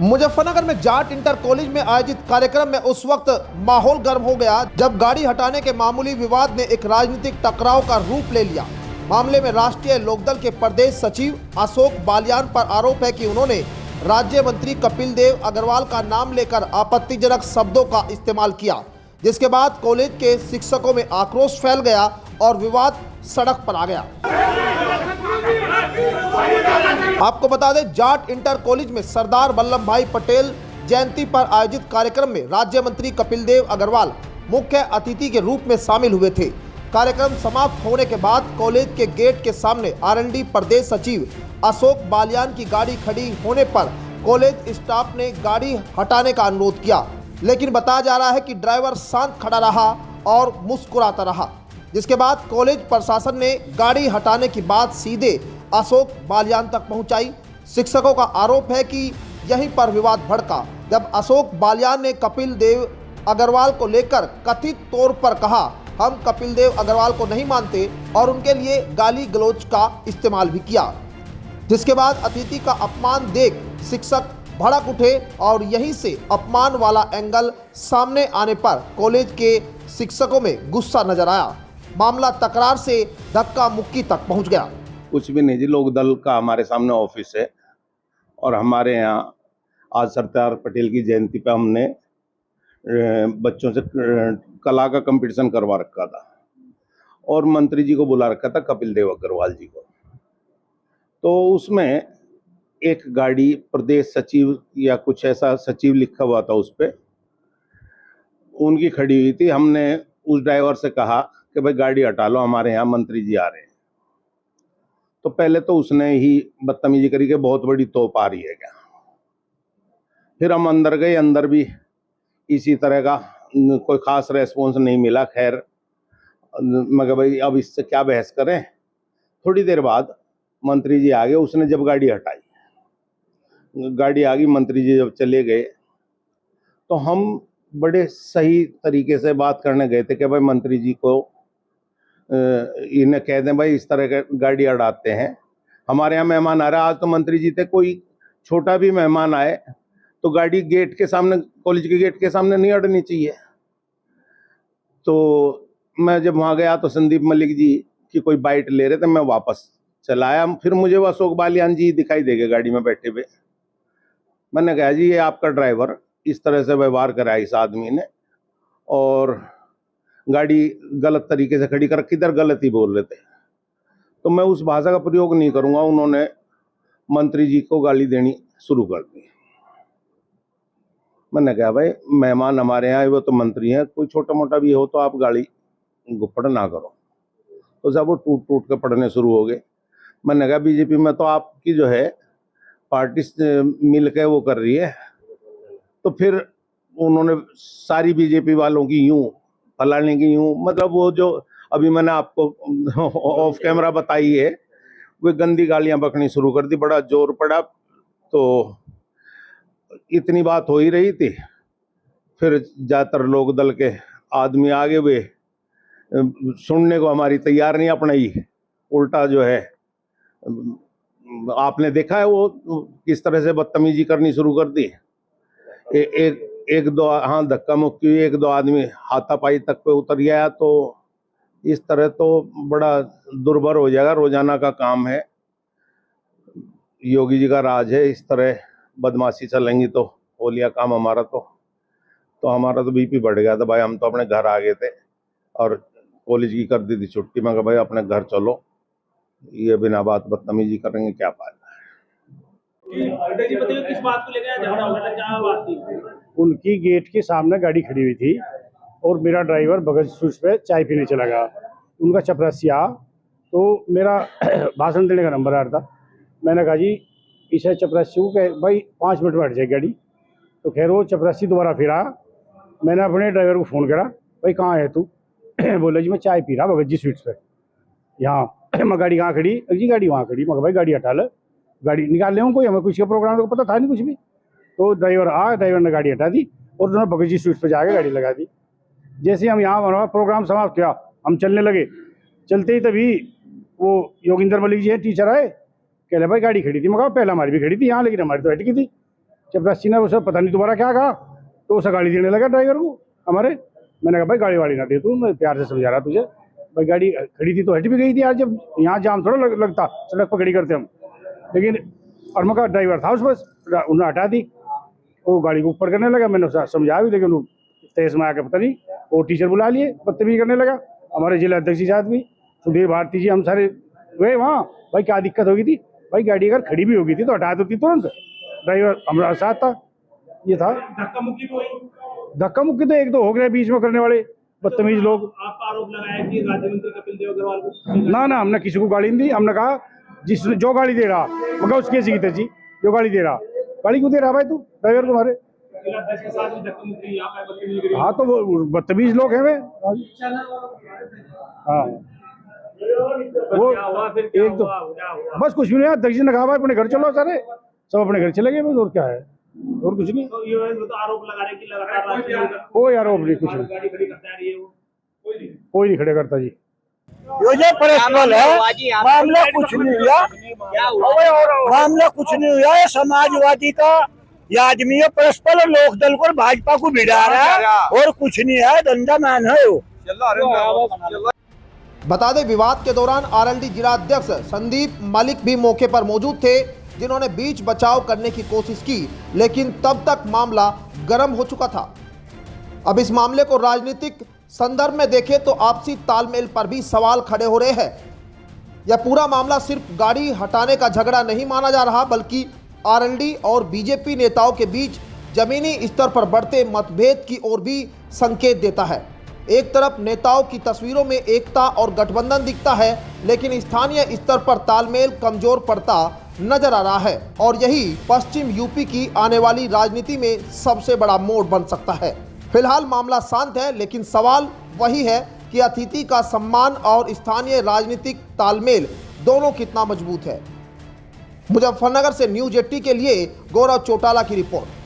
मुजफ्फरनगर में Jat inter college में आयोजित कार्यक्रम में उस वक्त माहौल गर्म हो गया जब गाड़ी हटाने के मामूली विवाद ने एक राजनीतिक टकराव का रूप ले लिया। मामले में राष्ट्रीय लोकदल के प्रदेश सचिव अशोक बालियान पर आरोप है कि उन्होंने राज्य मंत्री कपिल देव अग्रवाल का नाम लेकर आपत्तिजनक शब्दों का इस्तेमाल किया, जिसके बाद कॉलेज के शिक्षकों में आक्रोश फैल गया और विवाद सड़क पर आ गया। आपको बता दें, जाट इंटर कॉलेज में सरदार वल्लभ भाई पटेल जयंती पर आयोजित कार्यक्रम में राज्य मंत्री कपिल देव अग्रवाल मुख्य अतिथि के रूप में शामिल हुए थे। कार्यक्रम समाप्त होने के बाद कॉलेज के गेट के सामने आरएनडी प्रदेश सचिव अशोक बालियान की गाड़ी खड़ी होने पर कॉलेज स्टाफ ने गाड़ी हटाने का अनुरोध किया, लेकिन बताया जा रहा है कि ड्राइवर शांत खड़ा रहा और मुस्कुराता रहा, जिसके बाद कॉलेज प्रशासन ने गाड़ी हटाने की बात सीधे अशोक बालियान तक पहुंचाई। शिक्षकों का आरोप है कि यहीं पर विवाद भड़का जब अशोक बालियान ने कपिल देव अग्रवाल को लेकर कथित तौर पर कहा, हम कपिल देव अग्रवाल को नहीं मानते, और उनके लिए गाली गलौज का इस्तेमाल भी किया, जिसके बाद अतिथि का अपमान देख शिक्षक भड़क उठे और यहीं से अपमान वाला एंगल सामने आने पर कॉलेज के शिक्षकों में गुस्सा नजर आया। मामला तकरार से धक्का मुक्की तक पहुंच गया। कुछ भी नहीं जी, लोक दल का हमारे सामने ऑफिस है और हमारे यहाँ आज सरदार पटेल की जयंती पे हमने बच्चों से कला का कंपटीशन करवा रखा था और मंत्री जी को बुला रखा था, कपिल देव अग्रवाल जी को। तो उसमें एक गाड़ी प्रदेश सचिव या कुछ ऐसा सचिव लिखा हुआ था, उस पर उनकी खड़ी हुई थी। हमने उस ड्राइवर से कहा कि भाई गाड़ी हटा लो, हमारे यहाँ मंत्री जी आ रहे हैं। तो पहले तो उसने ही बदतमीजी करी कि बहुत बड़ी तोप आ रही है क्या। फिर हम अंदर गए, अंदर भी इसी तरह का कोई खास रेस्पॉन्स नहीं मिला। खैर मगर भाई अब इससे क्या बहस करें। थोड़ी देर बाद मंत्री जी आ गए। उसने जब गाड़ी हटाई, गाड़ी आ गई, मंत्री जी जब चले गए तो हम बड़े सही तरीके से बात करने गए थे कि भाई मंत्री जी को इन्हें कह दें भाई इस तरह के गाड़ी अड़ाते हैं, हमारे यहाँ मेहमान आ रहा है। आज तो मंत्री जी थे, कोई छोटा भी मेहमान आए तो गाड़ी गेट के सामने, कॉलेज के गेट के सामने नहीं अड़नी चाहिए। तो मैं जब वहाँ गया तो संदीप मलिक जी की कोई बाइट ले रहे थे, मैं वापस चला आया। फिर मुझे वो अशोक बालियान जी दिखाई दे गए गाड़ी में बैठे हुए। मैंने कहा जी ये आपका ड्राइवर इस तरह से व्यवहार करा इस आदमी ने, और गाड़ी गलत तरीके से खड़ी कर, किधर गलत ही बोल रहे थे। तो मैं उस भाषा का प्रयोग नहीं करूंगा। उन्होंने मंत्री जी को गाली देनी शुरू कर दी। मैंने कहा भाई मेहमान हमारे यहाँ, वो तो मंत्री हैं, कोई छोटा मोटा भी हो तो आप गाली गुप्पड़ ना करो। तो जब वो टूट टूट के पड़ने शुरू हो गए। मैंने कहा बीजेपी में तो आपकी जो है पार्टी मिल के वो कर रही है। तो फिर उन्होंने सारी बीजेपी वालों की यूं, फलाने की यूं, मतलब वो जो अभी मैंने आपको ऑफ कैमरा बताई है, वे गंदी गालियां बकनी शुरू कर दी। बड़ा जोर पड़ा। तो इतनी बात हो ही रही थी, फिर ज्यादातर लोक दल के आदमी आगे हुए, सुनने को हमारी तैयार नहीं अपना ही, उल्टा जो है आपने देखा है वो किस तरह से बदतमीजी करनी शुरू कर दी। एक दो हाँ धक्का मुक्की हुई, एक दो आदमी हाथापाई तक पे उतर गया। तो इस तरह तो बड़ा दुर्भर हो जाएगा। रोजाना का काम है, योगी जी का राज है। इस तरह बदमाशी चलेंगी तो हो लिया काम हमारा। तो हमारा तो बीपी बढ़ गया था भाई। हम तो अपने घर आ गए थे और कॉलेज की कर दी थी छुट्टी। मैं कहा भाई अपने घर चलो, ये बिना बात बदतमीजी करेंगे क्या फायदा है। जी बताइए किस बात को लेकर झगड़ा हुआ था, क्या बात थी? उनकी गेट के सामने गाड़ी खड़ी हुई थी और मेरा ड्राइवर बगल स्विच पे चाय पीने चला गया। उनका चपरासी आ तो मेरा भाषण देने का नंबर आ रहा था। मैंने कहा जी इसे चपरासी को कह भाई 5 मिनट में हट जाए गाड़ी। तो खैर वो चपरासी दोबारा फिर आ। मैंने अपने ड्राइवर को फ़ोन करा, भाई कहाँ है तू? बोला जी मैं चाय पी रहा भगत जी स्वीट्स पे यहाँ। मैं गाड़ी कहाँ खड़ी? जी गाड़ी वहाँ खड़ी। मैं भाई गाड़ी हटा ले, गाड़ी निकाल ले। कोई हमें कुछ का प्रोग्राम तो पता था नहीं कुछ भी। तो ड्राइवर ने गाड़ी हटा दी और उन्होंने भगत जी स्वीट्स पे जाके गाड़ी लगा दी। जैसे हम यहाँ हमारा प्रोग्राम समाप्त किया, हम चलने लगे। चलते ही तभी वो योगिंदर मलिक जी है टीचर आए, कह रहे भाई गाड़ी खड़ी थी। मैं कहा पहले हमारी भी खड़ी थी यहाँ, लेकिन हमारी तो हटकी थी। चपरासी ने उसे पता नहीं दोबारा क्या कहा, तो उसे गाड़ी देने लगा ड्राइवर को हमारे। मैंने कहा भाई गाड़ी वाड़ी ना दे तू, मैं प्यार से समझा रहा तुझे, भाई गाड़ी खड़ी थी तो हट भी गई थी यार, जब यहाँ जाम थोड़ा लगता, सड़क पर खड़ी करते हम। लेकिन और मैं कहा ड्राइवर था उस बस, उन्हें हटा दी, वो गाड़ी को ऊपर करने लगा। मैंने उसे समझाया भी, लेकिन वो तेज में आकर पता नहीं वो टीचर बुला लिए, बदतमीजी करने लगा। हमारे जिला अध्यक्ष जी साथ भी, सुधीर भारती जी, हम सारे गए वहाँ। भाई क्या दिक्कत होगी थी, भाई गाड़ी अगर खड़ी भी होगी थी तो हटा देती तुरंत, ड्राइवर हमारा साथ था। ये था धक्का मुक्की भी हुई। धक्का मुक्की तो एक दो हो गए बीच में करने वाले बदतमीज लोग। आप आरोप लगाया कि राज्य मंत्री कपिल देव अग्रवाल को ना हमने किसी को गाड़ी नहीं दी। हमने कहा जिसने जो गाड़ी दे रहा, मगर उसकी सीखते जी, जो गाड़ी दे रहा, गाड़ी क्यों दे रहा भाई तू ड्राइवर को हमारे। जिला अध्यक्ष के साथ भी धक्का मुक्की, यहाँ पर बदतमीजी करी। हाँ तो वो बदतमीज लोग हैं वे। हाँ वो क्या हुआ फिर, क्या एक दो हुआ, क्या हुआ? बस कुछ भी नहीं, अध्यक्ष जी ने कहा भाई अपने घर चलो, सारे सब अपने घर चले गए बस, और क्या है, और कुछ नहीं। तो ये तो आरोप लगा रहे कि लगातार राज्य मंत्री कोई आरोप नहीं, कुछ नहीं, गाड़ी खड़ी करता है, ये वो कोई नहीं खड़े करता जी। ये जो पर्सनल है, मामला कुछ नहीं हुआ, मामला कुछ नहीं हुआ। ये समाजवादी का ये आदमी है, परस्पर लोकदल को भाजपा को भिड़ा रहा है, और कुछ नहीं है, धंधा मैन है वो। बता दें विवाद के दौरान आरएलडी जिला अध्यक्ष संदीप मलिक भी मौके पर मौजूद थे, जिन्होंने बीच बचाव करने की कोशिश की, लेकिन तब तक मामला गर्म हो चुका था। अब इस मामले को राजनीतिक संदर्भ में देखें तो आपसी तालमेल पर भी सवाल खड़े हो रहे हैं। यह पूरा मामला सिर्फ गाड़ी हटाने का झगड़ा नहीं माना जा रहा, बल्कि आरएलडी और बीजेपी नेताओं के बीच जमीनी स्तर पर बढ़ते मतभेद की ओर भी संकेत देता है। एक तरफ नेताओं की तस्वीरों में एकता और गठबंधन दिखता है, लेकिन स्थानीय स्तर पर तालमेल कमजोर पड़ता नजर आ रहा है, और यही पश्चिम यूपी की आने वाली राजनीति में सबसे बड़ा मोड़ बन सकता है। फिलहाल मामला शांत है, लेकिन सवाल वही है कि अतिथि का सम्मान और स्थानीय राजनीतिक तालमेल दोनों कितना मजबूत है। मुजफ्फरनगर से न्यूज 80 के लिए गौरव चौटाला की रिपोर्ट।